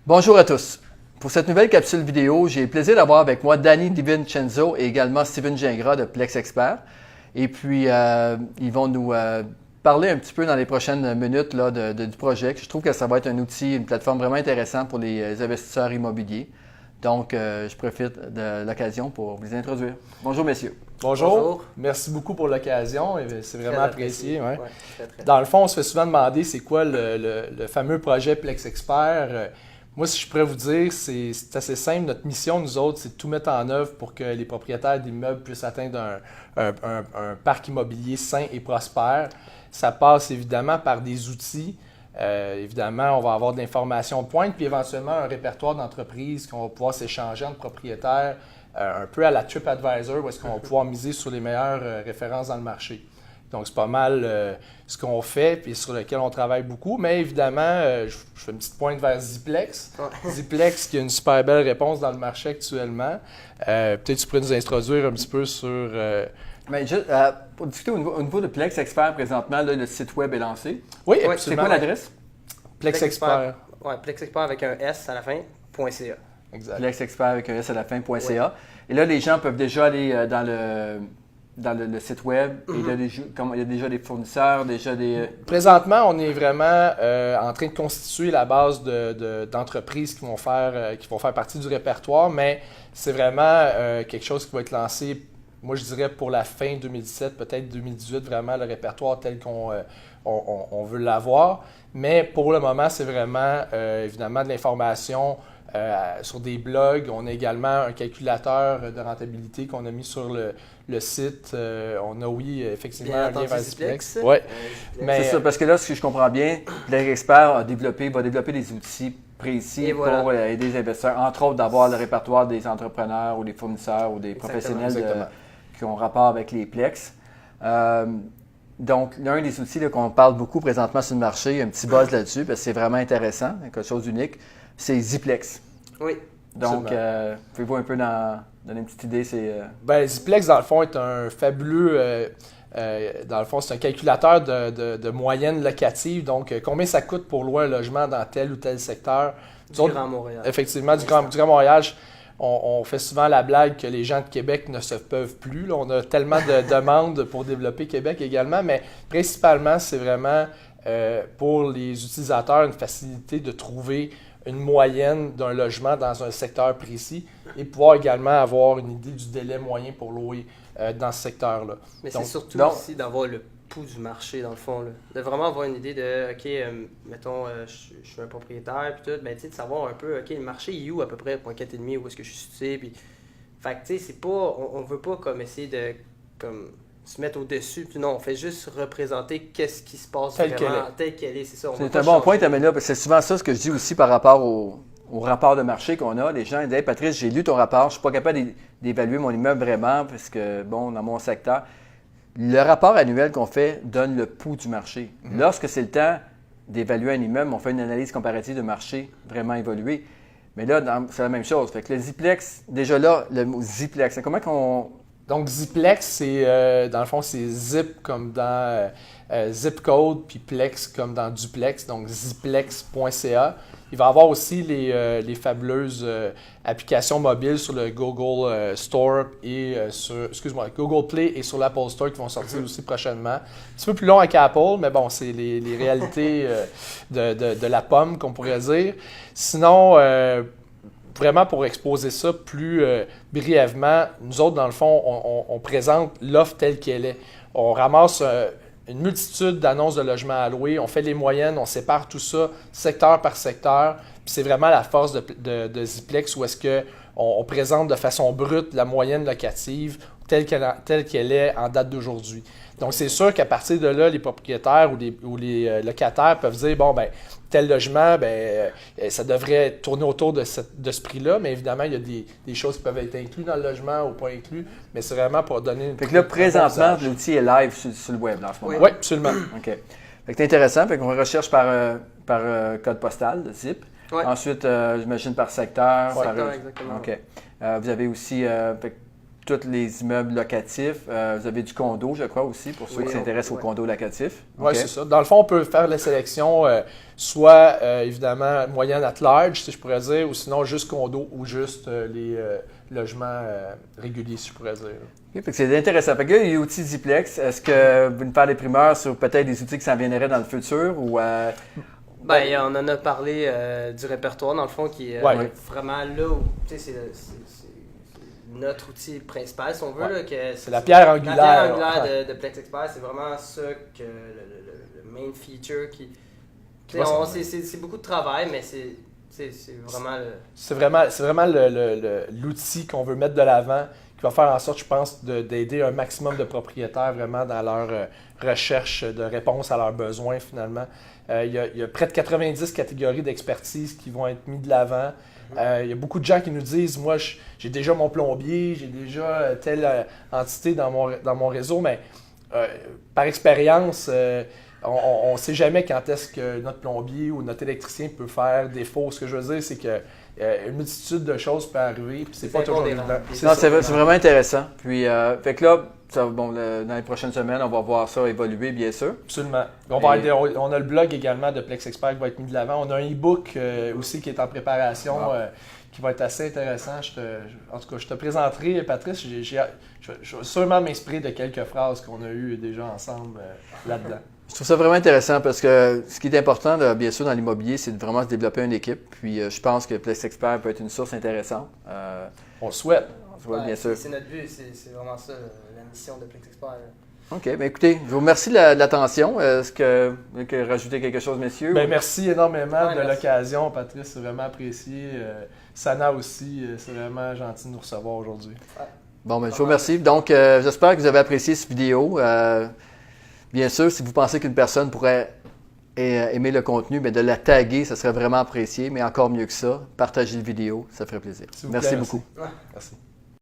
Bonjour à tous. Pour cette nouvelle capsule vidéo, j'ai le plaisir d'avoir avec moi Danny DiVincenzo et également Steven Gingras de Plex Expert. Et puis, ils vont nous parler un petit peu dans les prochaines minutes là, du projet. Je trouve que ça va être un outil, une plateforme vraiment intéressante pour les investisseurs immobiliers. Donc, je profite de l'occasion pour vous les introduire. Bonjour, messieurs. Bonjour. Merci beaucoup pour l'occasion. C'est vraiment apprécié. Ouais. Très. Dans le fond, on se fait souvent demander c'est quoi le fameux projet Plex Expert. Moi, si je pourrais vous dire, c'est assez simple. Notre mission, nous autres, c'est de tout mettre en œuvre pour que les propriétaires d'immeubles puissent atteindre un parc immobilier sain et prospère. Ça passe évidemment par des outils. Évidemment, on va avoir de l'information de pointe, puis éventuellement un répertoire d'entreprises qu'on va pouvoir s'échanger entre propriétaires, un peu à la TripAdvisor, où est-ce qu'on va pouvoir miser sur les meilleures références dans le marché. Donc, c'est pas mal ce qu'on fait, puis sur lequel on travaille beaucoup. Mais évidemment, je fais une petite pointe vers Ziplex. Ziplex qui a une super belle réponse dans le marché actuellement. Peut-être tu pourrais nous introduire un petit peu sur... Mais juste, pour discuter au niveau de Plex Expert présentement, là, le site web est lancé. Oui, C'est absolument. quoi l'adresse? Plex Expert. Oui, Plex Expert avec un S à la fin, .ca. Exact. Plex Expert avec un S à la fin.ca. Et là, les gens peuvent déjà aller dans le site web. Et il y a déjà des fournisseurs, déjà des... Présentement, on est vraiment en train de constituer la base d'entreprises qui vont faire partie du répertoire, mais c'est vraiment quelque chose qui va être lancé, moi je dirais pour la fin 2017, peut-être 2018, vraiment le répertoire tel qu'on veut l'avoir. Mais pour le moment, c'est vraiment évidemment de l'information sur des blogs. On a également un calculateur de rentabilité qu'on a mis sur le site. On a, oui, effectivement, un lien vers Ziplex. Oui. C'est ça, parce que là, ce que je comprends bien, Plex Expert va développer des outils précis pour aider les investisseurs, entre autres d'avoir le répertoire des entrepreneurs ou des fournisseurs ou des professionnels qui ont rapport avec les Plex. Donc, l'un des outils qu'on parle beaucoup présentement sur le marché, il y a un petit buzz là-dessus, parce que c'est vraiment intéressant, quelque chose d'unique, c'est Ziplex. Oui. Donc, pouvez-vous un peu donner une petite idée? Ziplex, dans le fond, est un fabuleux... dans le fond, c'est un calculateur de moyenne locative. Donc, combien ça coûte pour louer un logement dans tel ou tel secteur? Grand Montréal. Effectivement, du Grand Montréal. On fait souvent la blague que les gens de Québec ne se peuvent plus. Là. On a tellement de demandes pour développer Québec également, mais principalement, c'est vraiment pour les utilisateurs une facilité de trouver une moyenne d'un logement dans un secteur précis et pouvoir également avoir une idée du délai moyen pour louer dans ce secteur-là. Mais c'est surtout aussi d'avoir le pouls du marché, dans le fond. Là. De vraiment avoir une idée de, OK, mettons, je suis un propriétaire, puis tout, ben, tu sais, de savoir un peu, OK, le marché il est où à peu près, 4,5, où est-ce que je suis situé, puis... Fait que, tu sais, c'est pas... On veut pas comme essayer de se mettre au-dessus, puis non, on fait juste représenter qu'est-ce qui se passe tel qu'elle est, c'est ça. C'est un bon point, Tamela, parce que c'est souvent ça ce que je dis aussi par rapport au rapport de marché qu'on a. Les gens disent « Hey, Patrice, j'ai lu ton rapport, je ne suis pas capable d'évaluer mon immeuble vraiment, parce que, bon, dans mon secteur... » Le rapport annuel qu'on fait donne le pouls du marché. Lorsque c'est le temps d'évaluer un immeuble, on fait une analyse comparative de marché vraiment évoluée. Mais là, c'est la même chose. Fait que le Ziplex, déjà là, le mot Ziplex, comment qu'on... Donc, Ziplex, c'est dans le fond, c'est zip comme dans zip code, puis plex comme dans duplex, donc ziplex.ca. Il va y avoir aussi les fabuleuses applications mobiles sur le Google Store et Google Play et sur l'Apple Store qui vont sortir aussi prochainement. Un petit peu plus long avec Apple, mais bon, c'est les réalités de la pomme, qu'on pourrait dire. Sinon, vraiment pour exposer ça plus brièvement, nous autres, dans le fond, on présente l'offre telle qu'elle est. On ramasse une multitude d'annonces de logements à louer, on fait les moyennes, on sépare tout ça secteur par secteur. Puis c'est vraiment la force de Ziplex où est-ce qu'on présente de façon brute la moyenne locative telle qu'elle est en date d'aujourd'hui. Donc, c'est sûr qu'à partir de là, les propriétaires ou les locataires peuvent dire, bon, ben tel logement, ça devrait tourner autour de ce prix-là, mais évidemment, il y a des choses qui peuvent être incluses dans le logement ou pas incluses, mais c'est vraiment pour donner une... Fait que là, présentement, l'outil est live sur le web, dans ce moment. Oui, absolument. OK. Fait que c'est intéressant. Fait qu'on recherche par code postal, de zip. Ouais. Ensuite, j'imagine par secteur. Secteur, exactement. OK. Vous avez aussi... tous les immeubles locatifs. Vous avez du condo, je crois, aussi, pour ceux qui s'intéressent aux condos locatifs. Oui, c'est ça. Dans le fond, on peut faire la sélection soit, évidemment, moyenne at large, si je pourrais dire, ou sinon juste condo ou juste les logements réguliers, si je pourrais dire. Okay, c'est intéressant. Fait que là, il y a l'outil Ziplex. Est-ce que vous nous parlez des primeurs sur peut-être des outils qui s'en viendraient dans le futur ou Ben, on en a parlé du répertoire, dans le fond, qui est vraiment là où, tu sais, c'est notre outil principal, si on veut. Là, c'est la pierre angulaire. La pierre angulaire de Plex Expert, c'est vraiment ça que le main feature qui... C'est beaucoup de travail, mais c'est vraiment... C'est vraiment l'outil qu'on veut mettre de l'avant, qui va faire en sorte, je pense, d'aider un maximum de propriétaires vraiment dans leur recherche de réponse à leurs besoins, finalement. Il y a près de 90 catégories d'expertise qui vont être mises de l'avant. Il y a beaucoup de gens qui nous disent, moi, j'ai déjà mon plombier, j'ai déjà telle entité dans mon réseau, mais par expérience, on ne sait jamais quand est-ce que notre plombier ou notre électricien peut faire défaut. Ce que je veux dire, c'est que une multitude de choses peut arriver, puis c'est pas toujours évident. C'est vraiment intéressant. Puis, fait que là, dans les prochaines semaines, on va voir ça évoluer, bien sûr. Absolument. On a le blog également de Plex Expert qui va être mis de l'avant. On a un e-book aussi qui est en préparation, qui va être assez intéressant. En tout cas, je te présenterai, Patrice. Je vais sûrement m'inspirer de quelques phrases qu'on a eues déjà ensemble là-dedans. Je trouve ça vraiment intéressant parce que ce qui est important, bien sûr, dans l'immobilier, c'est de vraiment se développer une équipe. Puis je pense que Plex Expert peut être une source intéressante. On le souhaite. Bien sûr. C'est notre but, c'est vraiment ça, la mission de Plex Expert. OK. Bien, écoutez, je vous remercie de l'attention. Est-ce que vous voulez rajouter quelque chose, messieurs? Merci énormément de l'occasion, Patrice. C'est vraiment apprécié. Sana aussi, c'est vraiment gentil de nous recevoir aujourd'hui. Bon, je vous remercie. Donc, j'espère que vous avez apprécié cette vidéo. Bien sûr, si vous pensez qu'une personne pourrait aimer le contenu, de la taguer, ça serait vraiment apprécié. Mais encore mieux que ça, partagez la vidéo, ça ferait plaisir. Merci beaucoup. Merci.